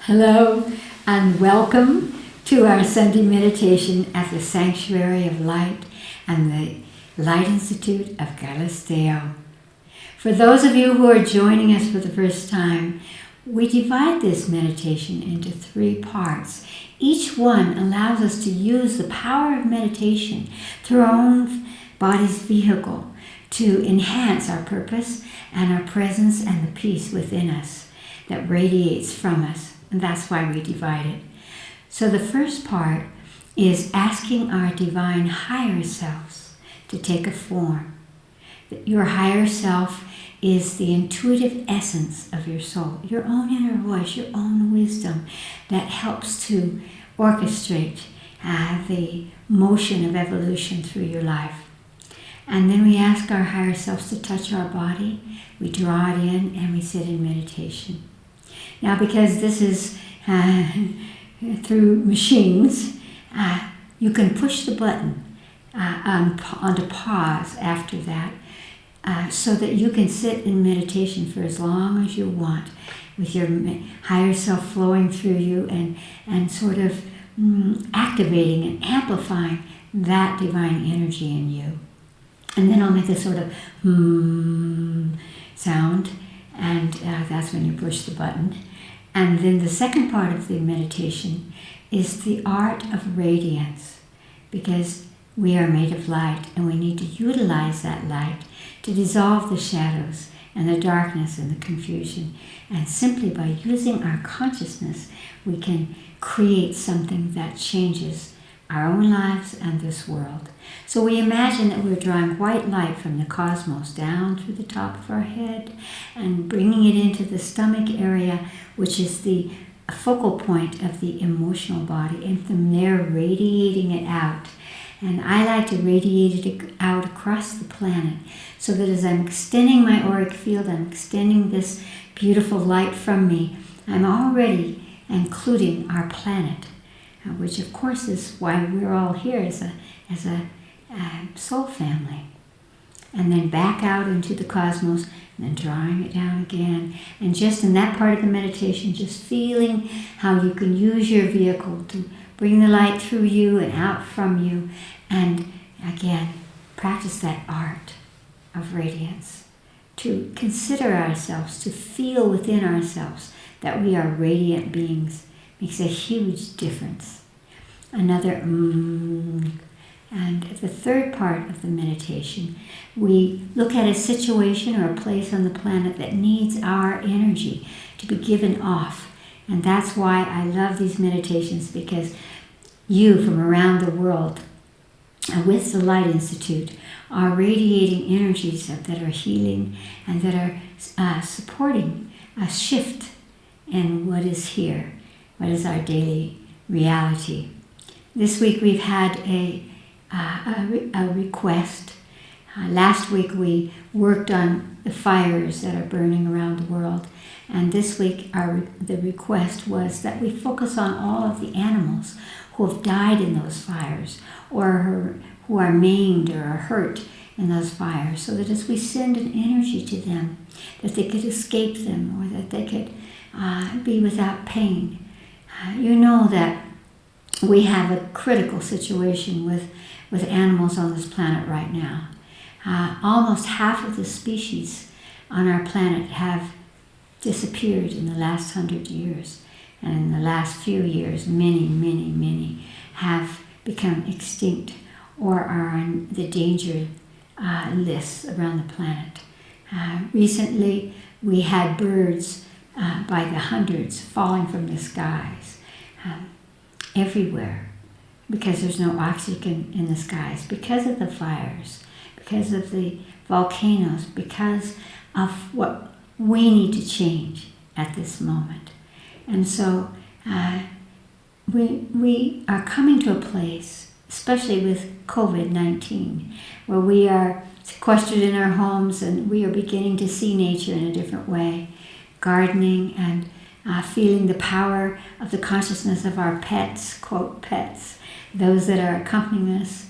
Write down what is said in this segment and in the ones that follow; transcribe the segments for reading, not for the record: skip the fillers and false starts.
Hello and welcome to our Sunday meditation at the Sanctuary of Light and the Light Institute of Galisteo. For those of you who are joining us for the first time, we divide this meditation into 3 parts. Each one allows us to use the power of meditation through our own body's vehicle to enhance our purpose and our presence and the peace within us that radiates from us. And that's why we divide it. So the first part is asking our divine higher selves to take a form. Your higher self is the intuitive essence of your soul, your own inner voice, your own wisdom that helps to orchestrate the motion of evolution through your life. And then we ask our higher selves to touch our body, we draw it in, and we sit in meditation. Now, because this is through machines, you can push the button onto pause after that so that you can sit in meditation for as long as you want with your higher self flowing through you and sort of activating and amplifying that divine energy in you. And then I'll make a sort of sound, and that's when you push the button. And then the second part of the meditation is the art of radiance, because we are made of light and we need to utilize that light to dissolve the shadows and the darkness and the confusion. And simply by using our consciousness, we can create something that changes our own lives and this world. So we imagine that we're drawing white light from the cosmos down through the top of our head and bringing it into the stomach area, which is the focal point of the emotional body, and from there radiating it out. And I like to radiate it out across the planet so that as I'm extending my auric field, I'm extending this beautiful light from me, I'm already including our planet, which of course is why we're all here as a soul family. And then back out into the cosmos, and then drawing it down again. And just in that part of the meditation, just feeling how you can use your vehicle to bring the light through you and out from you. And again, practice that art of radiance. To consider ourselves, to feel within ourselves that we are radiant beings makes a huge difference. Another And the third part of the meditation, we look at a situation or a place on the planet that needs our energy to be given off. And that's why I love these meditations, because you from around the world with the Light Institute are radiating energies that are healing and that are supporting a shift in what is here, what is our daily reality. This week we've had a request. Last week we worked on the fires that are burning around the world, and this week the request was that we focus on all of the animals who have died in those fires, or who are maimed or are hurt in those fires, so that as we send an energy to them, that they could escape them, or that they could be without pain. You know that we have a critical situation with animals on this planet right now. Almost half of the species on our planet have disappeared in the last 100 years. And in the last few years, many have become extinct or are on the danger lists around the planet. Recently, we had birds by the hundreds falling from the skies everywhere, because there's no oxygen in the skies, because of the fires, because of the volcanoes, because of what we need to change at this moment. And so we are coming to a place, especially with COVID-19, where we are sequestered in our homes and we are beginning to see nature in a different way, gardening and feeling the power of the consciousness of our pets, quote pets, those that are accompanying us.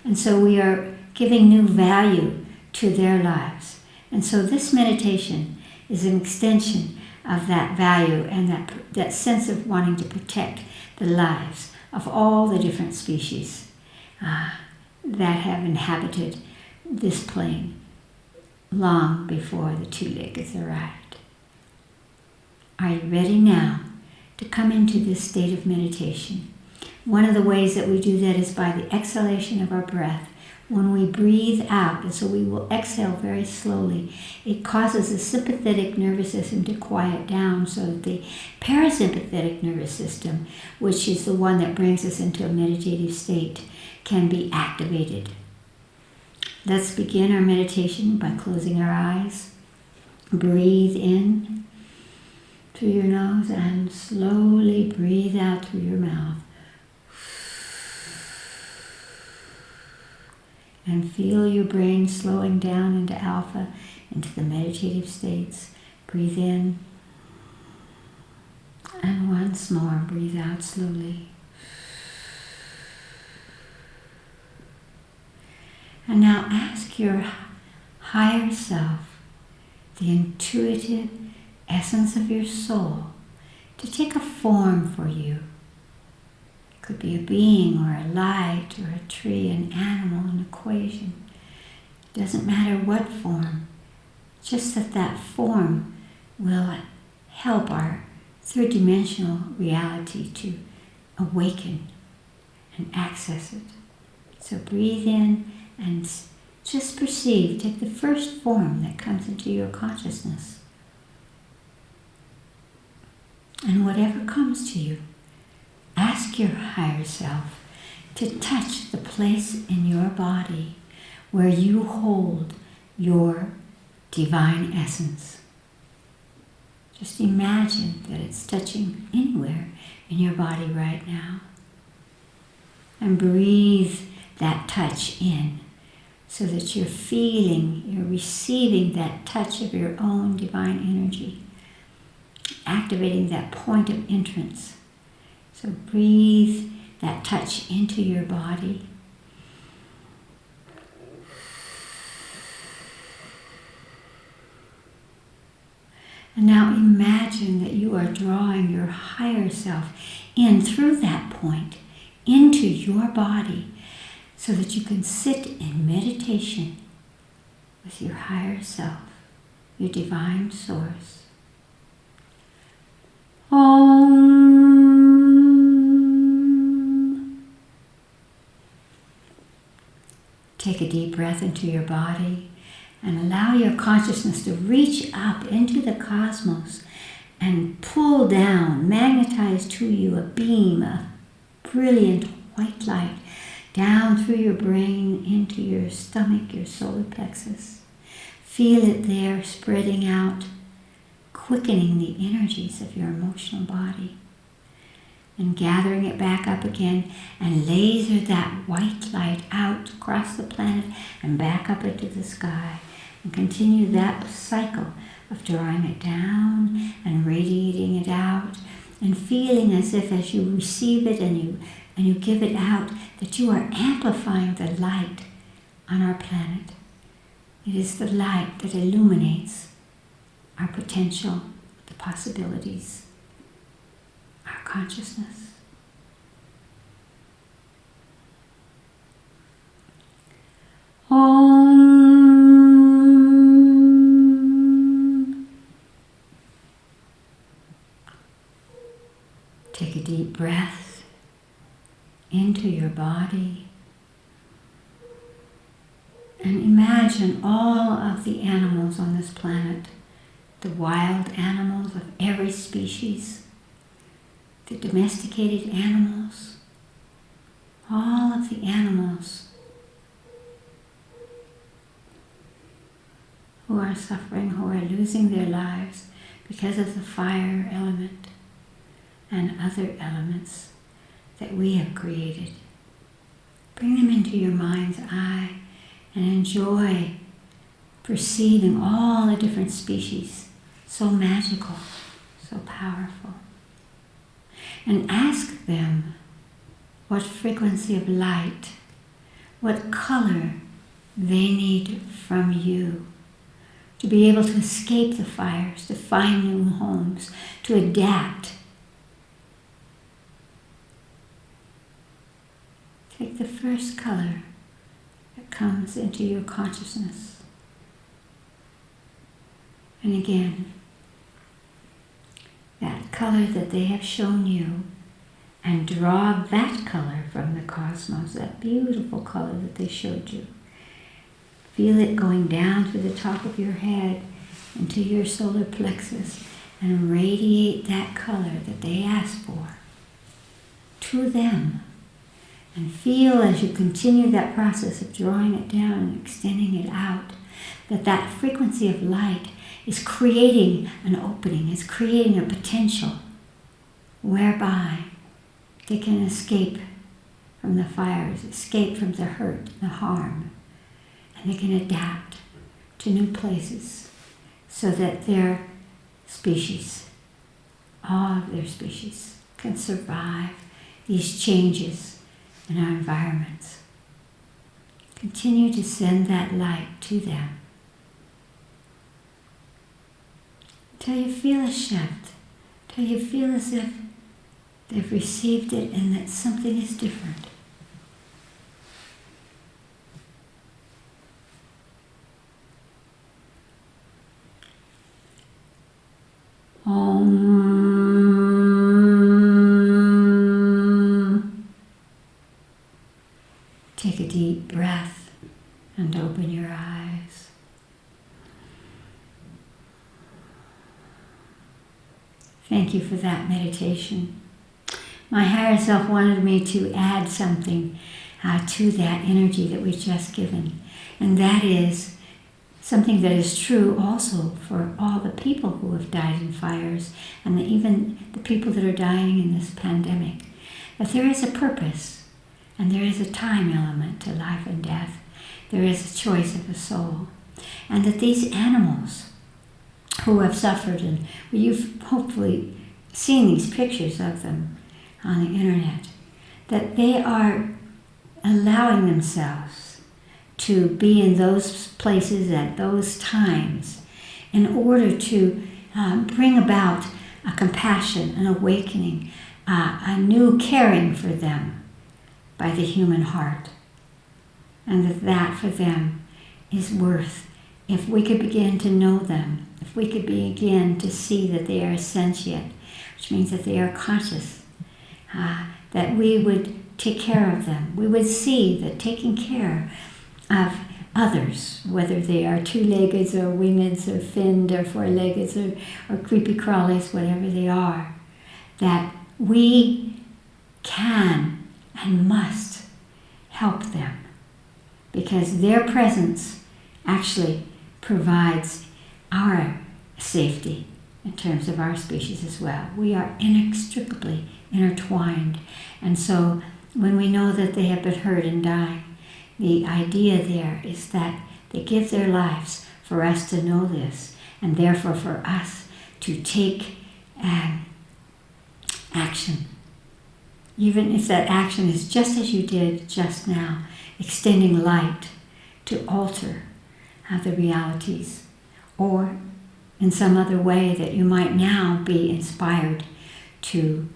And so we are giving new value to their lives. And so this meditation is an extension of that value and that sense of wanting to protect the lives of all the different species that have inhabited this plane long before the two-leggeds arrived. Are you ready now to come into this state of meditation? One of the ways that we do that is by the exhalation of our breath. When we breathe out, and so we will exhale very slowly, it causes the sympathetic nervous system to quiet down so that the parasympathetic nervous system, which is the one that brings us into a meditative state, can be activated. Let's begin our meditation by closing our eyes. Breathe in through your nose and slowly breathe out through your mouth. And feel your brain slowing down into alpha, into the meditative states. Breathe in. And once more, breathe out slowly. And now ask your higher self, the intuitive essence of your soul, to take a form for you. It could be a being or a light or a tree, an animal, an equation. It doesn't matter what form, just that form will help our third-dimensional reality to awaken and access it. So breathe in and just perceive, take the first form that comes into your consciousness. And whatever comes to you, ask your higher self to touch the place in your body where you hold your divine essence. Just imagine that it's touching anywhere in your body right now. And breathe that touch in so that you're receiving that touch of your own divine energy, activating that point of entrance. So breathe that touch into your body. And now imagine that you are drawing your higher self in through that point into your body so that you can sit in meditation with your higher self, your divine source. Om. Take a deep breath into your body and allow your consciousness to reach up into the cosmos and pull down, magnetize to you a beam of brilliant white light down through your brain into your stomach, your solar plexus. Feel it there spreading out, quickening the energies of your emotional body. And gathering it back up again and laser that white light out across the planet and back up into the sky. And continue that cycle of drawing it down and radiating it out and feeling as if as you receive it and you give it out, that you are amplifying the light on our planet. It is the light that illuminates our potential, the possibilities, our consciousness. Om. Take a deep breath into your body and imagine all of the animals on this planet, the wild animals of every species, the domesticated animals, all of the animals who are suffering, who are losing their lives because of the fire element and other elements that we have created. Bring them into your mind's eye and enjoy perceiving all the different species, so magical, so powerful. And ask them what frequency of light, what color they need from you to be able to escape the fires, to find new homes, to adapt. Take the first color that comes into your consciousness. And again, that color that they have shown you, and draw that color from the cosmos, that beautiful color that they showed you. Feel it going down to the top of your head into your solar plexus, and radiate that color that they asked for to them. And feel as you continue that process of drawing it down and extending it out, that frequency of light is creating an opening, is creating a potential whereby they can escape from the fires, escape from the hurt, the harm, and they can adapt to new places so that their species, all of their species, can survive these changes in our environments. Continue to send that light to them till you feel a shift, till you feel as if they've received it and that something is different. Take a deep breath and open your eyes. Thank you for that meditation. My higher self wanted me to add something to that energy that we've just given. And that is something that is true also for all the people who have died in fires and even the people that are dying in this pandemic. That there is a purpose and there is a time element to life and death. There is a choice of a soul. And that these animals who have suffered, and you've hopefully seen these pictures of them on the internet, that they are allowing themselves to be in those places at those times in order to bring about a compassion, an awakening, a new caring for them by the human heart. And that for them is worth, if we could begin to know them, if we could begin to see that they are sentient, which means that they are conscious, that we would take care of them. We would see that taking care of others, whether they are two-leggeds or wingeds or finned or four-leggeds or creepy crawlies, whatever they are, that we can and must help them, because their presence actually provides our safety in terms of our species as well. We are inextricably intertwined. And so when we know that they have been hurt and dying, the idea there is that they give their lives for us to know this, and therefore for us to take action. Even if that action is just as you did just now, extending light to alter the realities, or in some other way that you might now be inspired to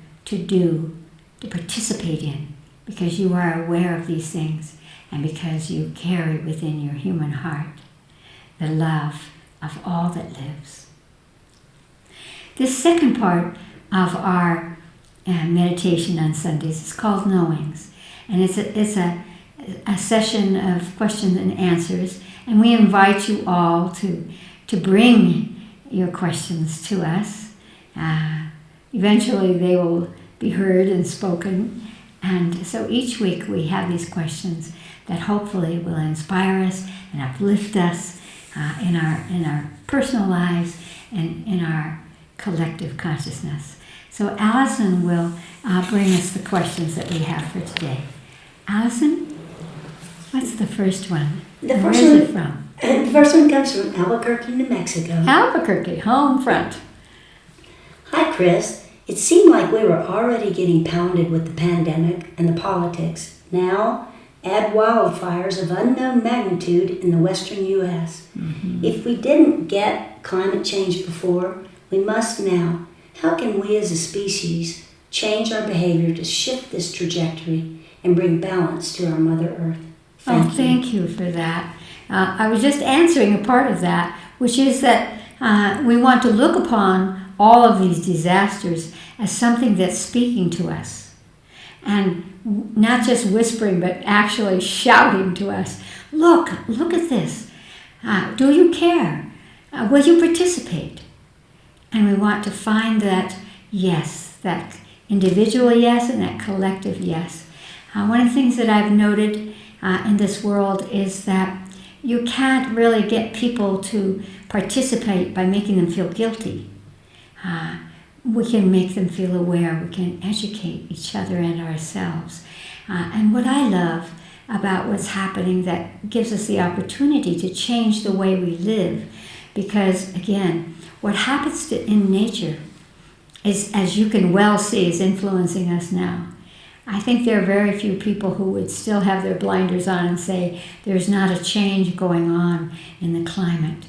participate in, because you are aware of these things and because you carry within your human heart the love of all that lives. This second part of our meditation on Sundays is called Knowings, and it's a session of questions and answers, and we invite you all to bring your questions to us. Eventually they will be heard and spoken, and so each week we have these questions that hopefully will inspire us and uplift us in our personal lives and in our collective consciousness. So Allison will bring us the questions that we have for today. Allison, what's the first one? Where is it from? The first one comes from Albuquerque, New Mexico. Albuquerque, home front. Hi, Chris. It seemed like we were already getting pounded with the pandemic and the politics. Now, add wildfires of unknown magnitude in the western U.S. If we didn't get climate change before, we must now. How can we as a species change our behavior to shift this trajectory and bring balance to our Mother Earth? Thank you for that. I was just answering a part of that, which is that we want to look upon all of these disasters as something that's speaking to us. And not just whispering, but actually shouting to us, look at this. Do you care? Will you participate? And we want to find that yes, that individual yes and that collective yes. One of the things that I've noted in this world is that you can't really get people to participate by making them feel guilty. We can make them feel aware. We can educate each other and ourselves. And what I love about what's happening that gives us the opportunity to change the way we live, because again, what happens in nature is, as you can well see, is influencing us now. I think there are very few people who would still have their blinders on and say there's not a change going on in the climate.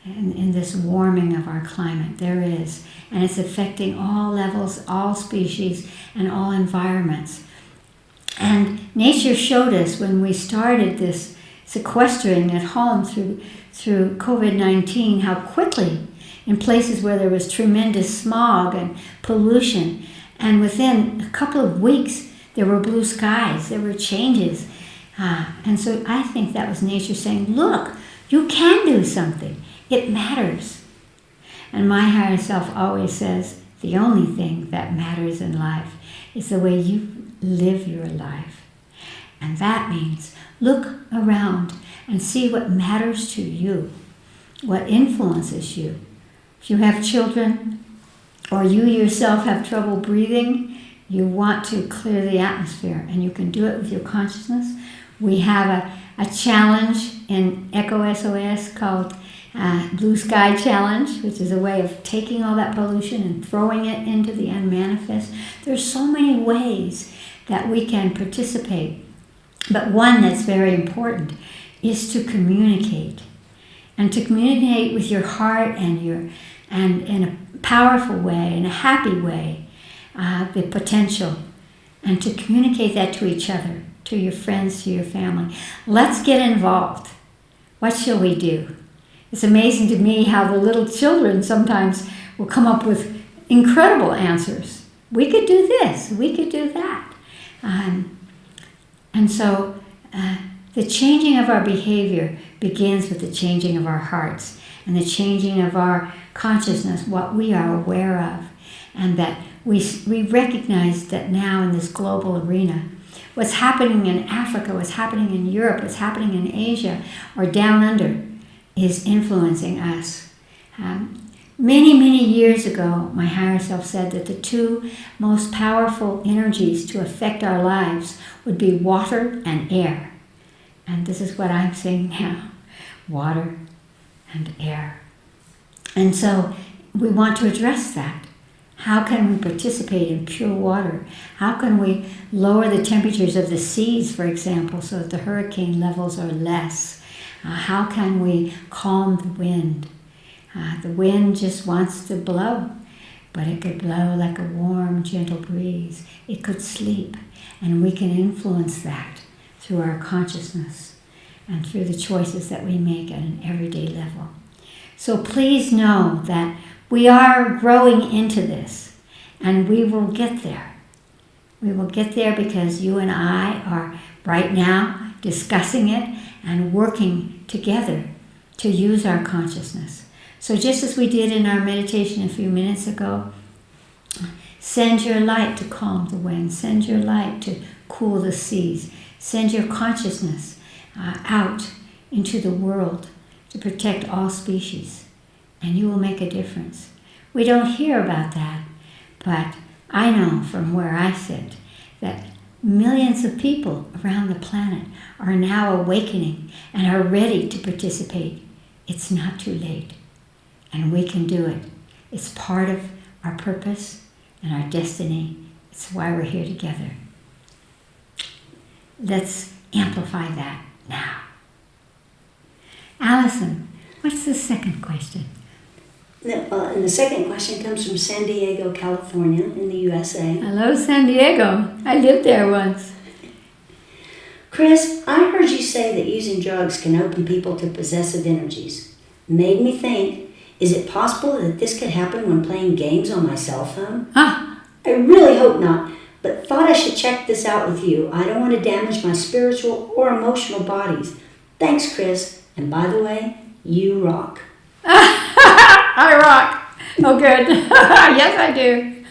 In this warming of our climate, there is. And it's affecting all levels, all species, and all environments. And nature showed us when we started this sequestering at home through COVID-19, how quickly, in places where there was tremendous smog and pollution, and within a couple of weeks, there were blue skies, there were changes. And so I think that was nature saying, look, you can do something. It matters. And my higher self always says, the only thing that matters in life is the way you live your life. And that means look around and see what matters to you, what influences you. If you have children or you yourself have trouble breathing, you want to clear the atmosphere, and you can do it with your consciousness. We have a challenge in Echo SOS called Blue Sky Challenge, which is a way of taking all that pollution and throwing it into the unmanifest. There's so many ways that we can participate, but one that's very important is to communicate, and to communicate with your heart and in a powerful way, in a happy way, the potential, and to communicate that to each other, to your friends, to your family. Let's get involved. What shall we do? It's amazing to me how the little children sometimes will come up with incredible answers. We could do this, we could do that. And so the changing of our behavior begins with the changing of our hearts and the changing of our consciousness, what we are aware of, and that we recognize that now in this global arena, what's happening in Africa, what's happening in Europe, what's happening in Asia, or down under, is influencing us. Many, many years ago, my higher self said that the two most powerful energies to affect our lives would be water and air. And this is what I'm saying now, water and air. And so we want to address that. How can we participate in pure water? How can we lower the temperatures of the seas, for example, so that the hurricane levels are less? How can we calm the wind? The wind just wants to blow, but it could blow like a warm, gentle breeze. It could sleep, and we can influence that through our consciousness and through the choices that we make at an everyday level. So please know that we are growing into this, and we will get there. We will get there because you and I are right now discussing it and working together to use our consciousness. So just as we did in our meditation a few minutes ago, send your light to calm the wind, send your light to cool the seas, send your consciousness out into the world to protect all species, and you will make a difference. We don't hear about that, but I know from where I sit that millions of people around the planet are now awakening and are ready to participate. It's not too late, and we can do it. It's part of our purpose and our destiny. It's why we're here together. let's amplify that now. Allison, what's the second question? And the second question comes from San Diego, California, in the USA. Hello, San Diego. I lived there once. Chris, I heard you say that using drugs can open people to possessive energies. Made me think, is it possible that this could happen when playing games on my cell phone? Ah, I really hope not, but thought I should check this out with you. I don't want to damage my spiritual or emotional bodies. Thanks, Chris. And by the way, you rock. I rock. Oh, good. Yes, I do.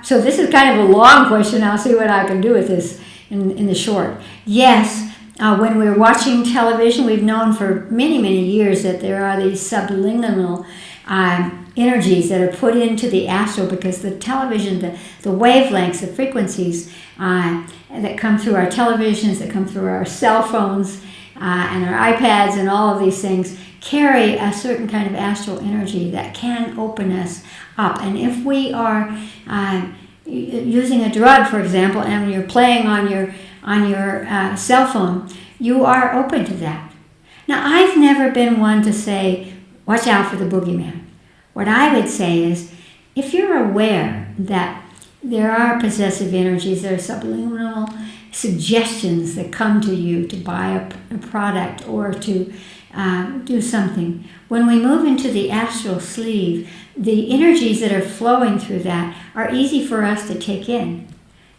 So this is kind of a long question. I'll see what I can do with this in the short. Yes, when we're watching television, we've known for many, many years that there are these subliminal energies that are put into the astral because the television, the wavelengths, the frequencies that come through our televisions, that come through our cell phones and our iPads and all of these things carry a certain kind of astral energy that can open us up. And if we are using a drug, for example, and you're playing on your cell phone, you are open to that. Now, I've never been one to say, watch out for the boogeyman. What I would say is, if you're aware that there are possessive energies, there are subliminal suggestions that come to you to buy a product or to do something, when we move into the astral sleeve, the energies that are flowing through that are easy for us to take in.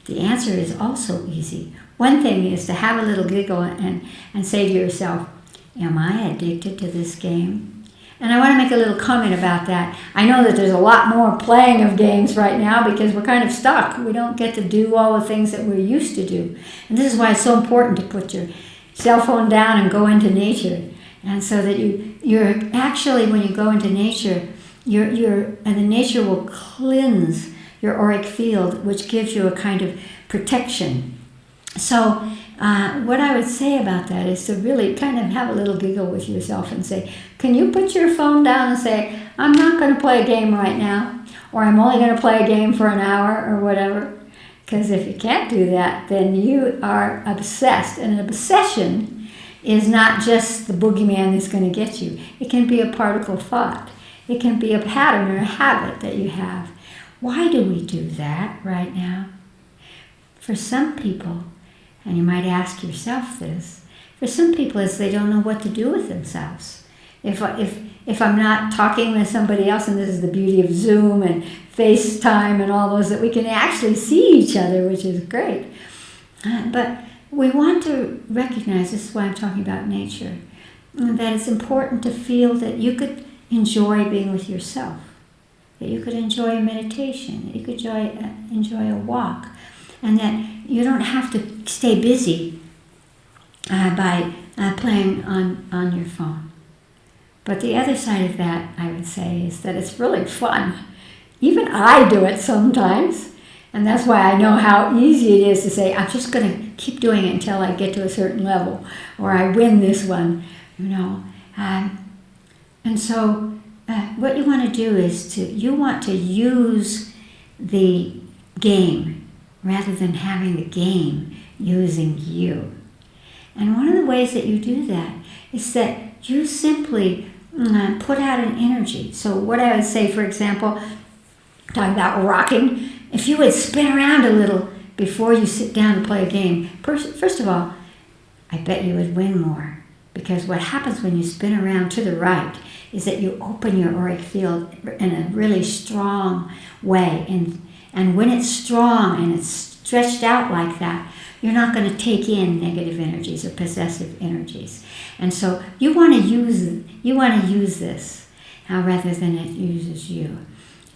The answer is also easy. One thing is to have a little giggle and say to yourself, am I addicted to this game? And I want to make a little comment about that. I know that there's a lot more playing of games right now because we're kind of stuck. We don't get to do all the things that we're used to do. And this is why it's so important to put your cell phone down and go into nature. And so that you're actually, when you go into nature, and the nature will cleanse your auric field, which gives you a kind of protection. So what I would say about that is to really kind of have a little giggle with yourself and say, can you put your phone down and say, I'm not going to play a game right now, or I'm only going to play a game for an hour or whatever? Because if you can't do that, then you are obsessed. And an obsession is not just the boogeyman that's going to get you. It can be a particle thought. It can be a pattern or a habit that you have. Why do we do that right now? For some people, and you might ask yourself this, for some people it's they don't know what to do with themselves. If I'm not talking with somebody else, and this is the beauty of Zoom and FaceTime and all those, that we can actually see each other, which is great. But we want to recognize, this is why I'm talking about nature, that it's important to feel that you could enjoy being with yourself, that you could enjoy meditation, that you could enjoy a walk, and that you don't have to stay busy by playing on your phone. But the other side of that, I would say, is that it's really fun. Even I do it sometimes, and that's why I know how easy it is to say, I'm just going to keep doing it until I get to a certain level, or I win this one, And so what you want to do is you want to use the game rather than having the game using you. And one of the ways that you do that is that you simply put out an energy. So what I would say, for example, talking about rocking, if you would spin around a little before you sit down to play a game, first of all, I bet you would win more. Because what happens when you spin around to the right is that you open your auric field in a really strong way. And when it's strong and it's stretched out like that, you're not going to take in negative energies or possessive energies. And so you want to use this rather than it uses you.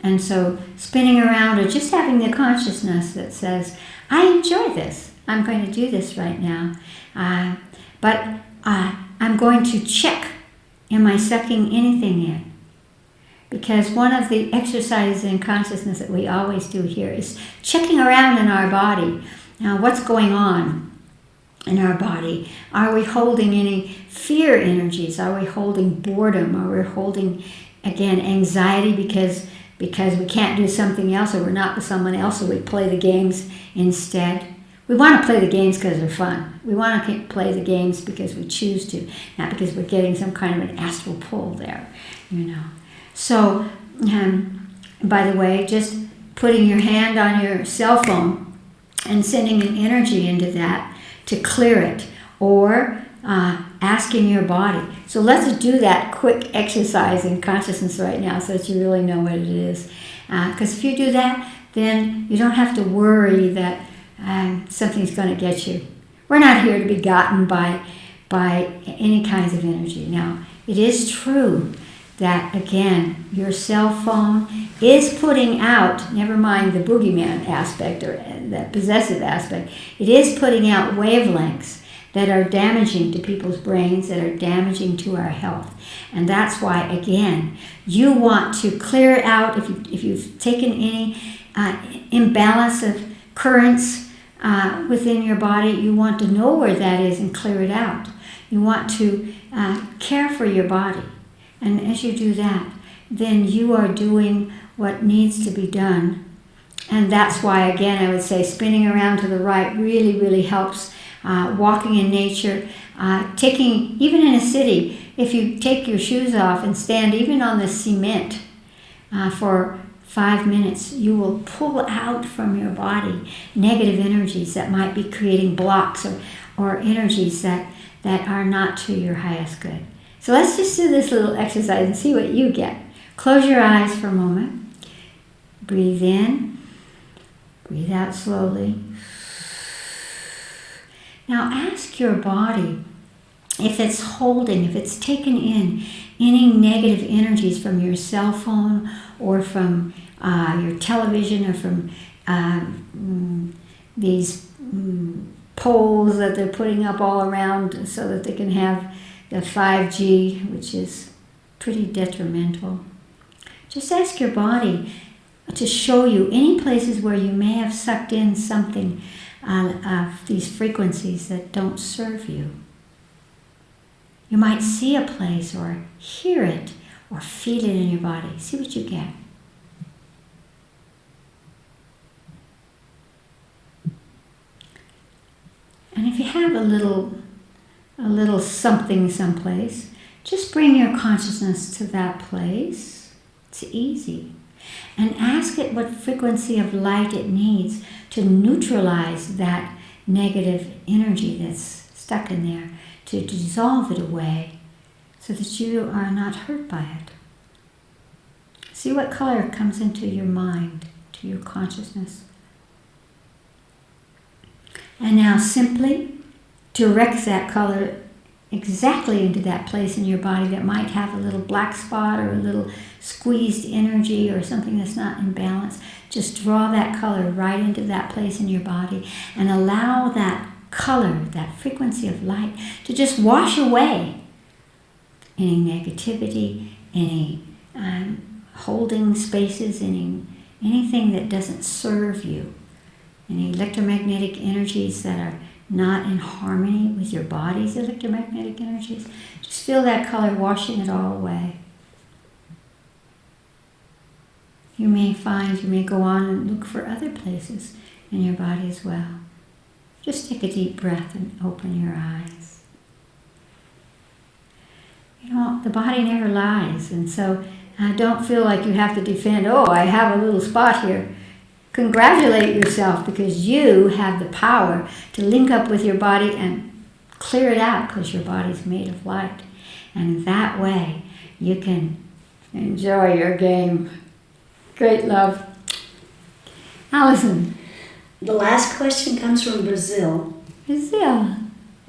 And so spinning around or just having the consciousness that says, I enjoy this. I'm going to do this right now. But I'm going to check, am I sucking anything in? Because one of the exercises in consciousness that we always do here is checking around in our body. Now, what's going on in our body? Are we holding any fear energies? Are we holding boredom? Are we holding, again, anxiety because we can't do something else, or we're not with someone else, so we play the games instead? We want to play the games because they're fun. We want to play the games because we choose to, not because we're getting some kind of an astral pull there, So, by the way, just putting your hand on your cell phone and sending an energy into that to clear it, or asking your body. So let's do that quick exercise in consciousness right now so that you really know what it is. Because if you do that, then you don't have to worry that something's going to get you. We're not here to be gotten by any kinds of energy. Now, it is true that, again, your cell phone is putting out, never mind the boogeyman aspect or that possessive aspect, it is putting out wavelengths that are damaging to people's brains, that are damaging to our health. And that's why, again, you want to clear it out. If you've taken any imbalance of currents within your body, you want to know where that is and clear it out. You want to care for your body. And as you do that, then you are doing what needs to be done. And that's why, again, I would say spinning around to the right really, really helps. Walking in nature, even in a city, if you take your shoes off and stand even on the cement for 5 minutes, you will pull out from your body negative energies that might be creating blocks or energies that are not to your highest good. So let's just do this little exercise and see what you get. Close your eyes for a moment. Breathe in. Breathe out slowly. Now ask your body if it's taken in any negative energies from your cell phone or from your television or from these poles that they're putting up all around so that they can have the 5G, which is pretty detrimental. Just ask your body to show you any places where you may have sucked in something of these frequencies that don't serve you. You might see a place or hear it or feel it in your body. See what you get. And if you have a little something someplace, just bring your consciousness to that place. It's easy. And ask it what frequency of light it needs to neutralize that negative energy that's stuck in there, to dissolve it away so that you are not hurt by it. See what color comes into your mind, to your consciousness. And now simply direct that color exactly into that place in your body that might have a little black spot or a little squeezed energy or something that's not in balance. Just draw that color right into that place in your body and allow that color, that frequency of light, to just wash away any negativity, any holding spaces, anything that doesn't serve you, any electromagnetic energies that are not in harmony with your body's electromagnetic energies. Just feel that color washing it all away. You may go on and look for other places in your body as well. Just take a deep breath and open your eyes. The body never lies, and so don't feel like you have to defend, I have a little spot here. Congratulate yourself because you have the power to link up with your body and clear it out because your body's made of light. And that way you can enjoy your game. Great love. Allison. The last question comes from Brazil. Brazil.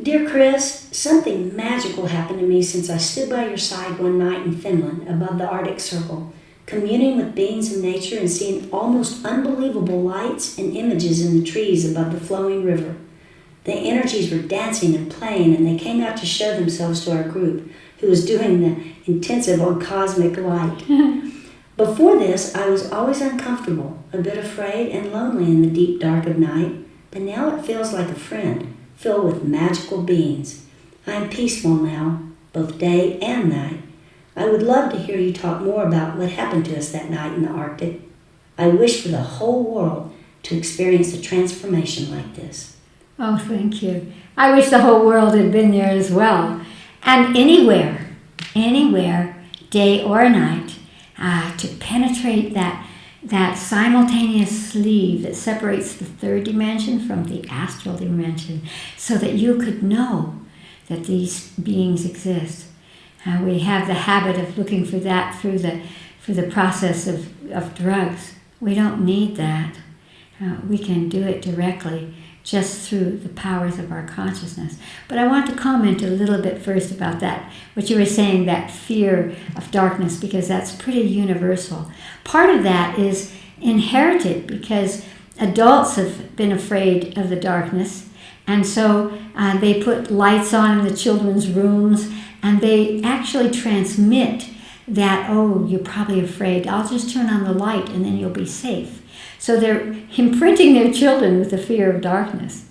Dear Chris, something magical happened to me since I stood by your side one night in Finland above the Arctic Circle, communing with beings of nature and seeing almost unbelievable lights and images in the trees above the flowing river. The energies were dancing and playing, and they came out to show themselves to our group, who was doing the intensive on cosmic light. Before this, I was always uncomfortable, a bit afraid and lonely in the deep dark of night, but now it feels like a friend, filled with magical beings. I am peaceful now, both day and night. I would love to hear you talk more about what happened to us that night in the Arctic. I wish for the whole world to experience a transformation like this. Oh, thank you. I wish the whole world had been there as well. And anywhere, day or night, to penetrate that simultaneous sleeve that separates the third dimension from the astral dimension, so that you could know that these beings exist. We have the habit of looking for that through the process of drugs. We don't need that. We can do it directly just through the powers of our consciousness. But I want to comment a little bit first about that, what you were saying, that fear of darkness, because that's pretty universal. Part of that is inherited because adults have been afraid of the darkness, and so they put lights on in the children's rooms, and they actually transmit that, oh, you're probably afraid, I'll just turn on the light and then you'll be safe. So they're imprinting their children with the fear of darkness.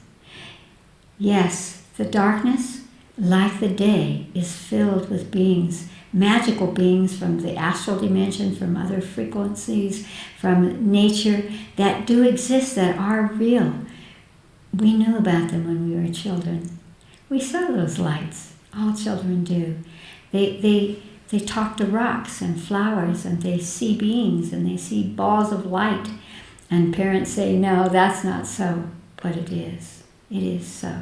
Yes, the darkness, like the day, is filled with beings, magical beings from the astral dimension, from other frequencies, from nature, that do exist, that are real. We knew about them when we were children. We saw those lights. All children do. They talk to rocks and flowers, and they see beings, and they see balls of light. And parents say, no, that's not so, but it is. It is so.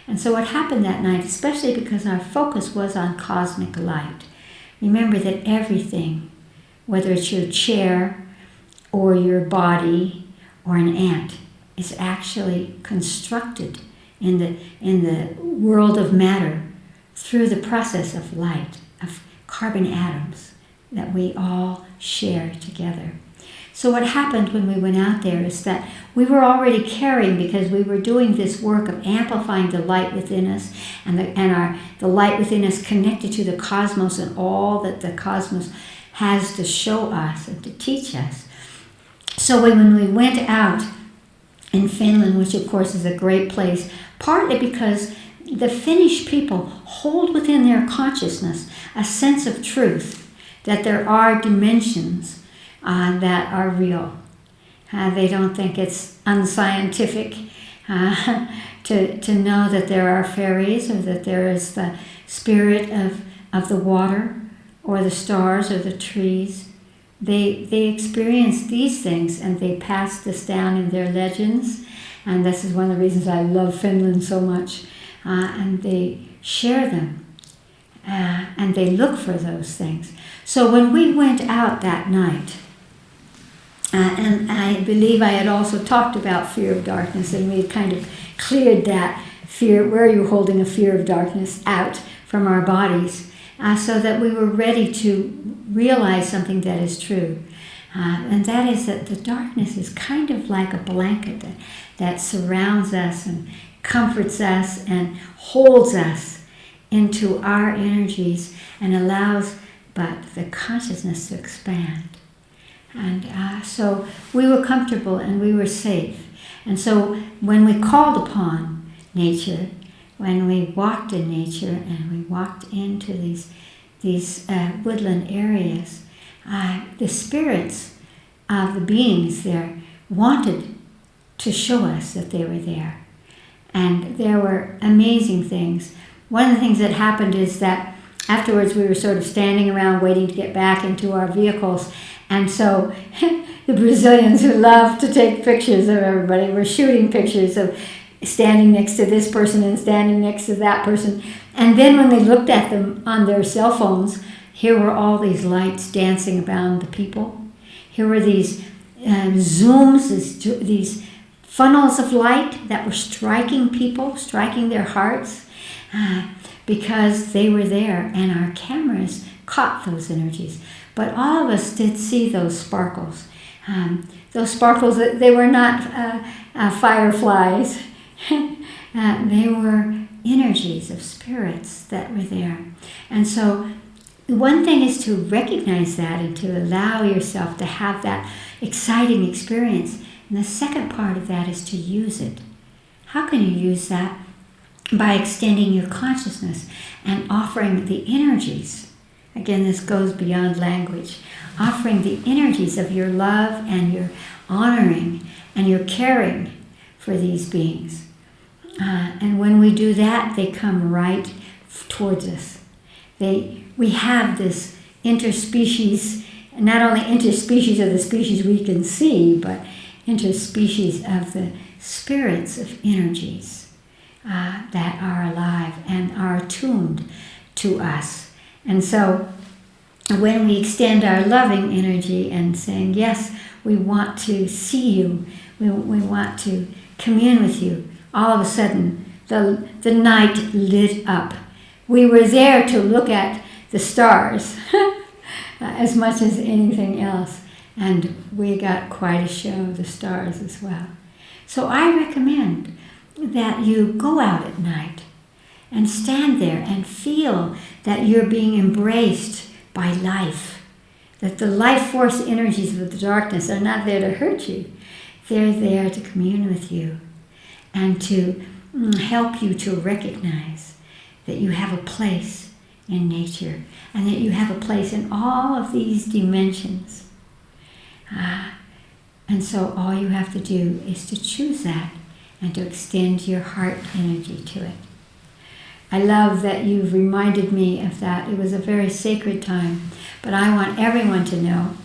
And so what happened that night, especially because our focus was on cosmic light, remember that everything, whether it's your chair or your body or an ant, is actually constructed in the world of matter through the process of light, of carbon atoms that we all share together. So what happened when we went out there is that we were already carrying, because we were doing this work of amplifying the light within us, and the light within us connected to the cosmos and all that the cosmos has to show us and to teach us. So when we went out in Finland, which of course is a great place, partly because the Finnish people hold within their consciousness a sense of truth, that there are dimensions that are real. They don't think it's unscientific to know that there are fairies, or that there is the spirit of the water or the stars or the trees. They experience these things, and they pass this down in their legends. And this is one of the reasons I love Finland so much. And they share them. And they look for those things. So when we went out that night, and I believe I had also talked about fear of darkness, and we had kind of cleared that fear, where you're holding a fear of darkness, out from our bodies, so that we were ready to realize something that is true. And that is that the darkness is kind of like a blanket that surrounds us and comforts us and holds us into our energies and allows but the consciousness to expand. And so we were comfortable and we were safe. And so when we called upon nature, when we walked in nature and we walked into these woodland areas, the spirits of the beings there wanted to show us that they were there. And there were amazing things. One of the things that happened is that afterwards we were sort of standing around waiting to get back into our vehicles. And so the Brazilians, who love to take pictures of everybody, were shooting pictures of standing next to this person and standing next to that person. And then when they looked at them on their cell phones, here were all these lights dancing around the people. Here were these zooms, these funnels of light that were striking people, striking their hearts, because they were there, and our cameras caught those energies. But all of us did see those sparkles. Those sparkles, they were not fireflies. They were energies of spirits that were there. And so one thing is to recognize that and to allow yourself to have that exciting experience. And the second part of that is to use it. How can you use that? By extending your consciousness and offering the energies. Again, this goes beyond language. Offering the energies of your love and your honoring and your caring for these beings. And when we do that, they come right towards us. We have this interspecies, not only interspecies of the species we can see, but interspecies of the spirits of energies that are alive and are attuned to us. And so when we extend our loving energy and saying, yes, we want to see you, we want to commune with you, all of a sudden the night lit up. We were there to look at the stars as much as anything else, and we got quite a show of the stars as well. So I recommend that you go out at night and stand there and feel that you're being embraced by life, that the life force energies of the darkness are not there to hurt you. They're there to commune with you and to help you to recognize that you have a place in nature and that you have a place in all of these dimensions. And so all you have to do is to choose that and to extend your heart energy to it. I love that you've reminded me of that. It was a very sacred time, but I want everyone to know,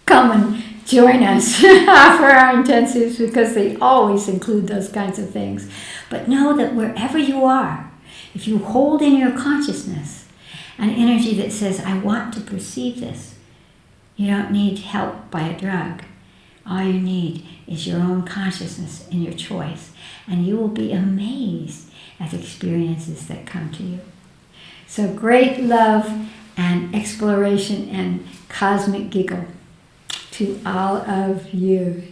come and join us for our intensives, because they always include those kinds of things. But know that wherever you are, if you hold in your consciousness an energy that says, I want to perceive this, you don't need help by a drug. All you need is your own consciousness and your choice, and you will be amazed at the experiences that come to you. So great love and exploration and cosmic giggle to all of you.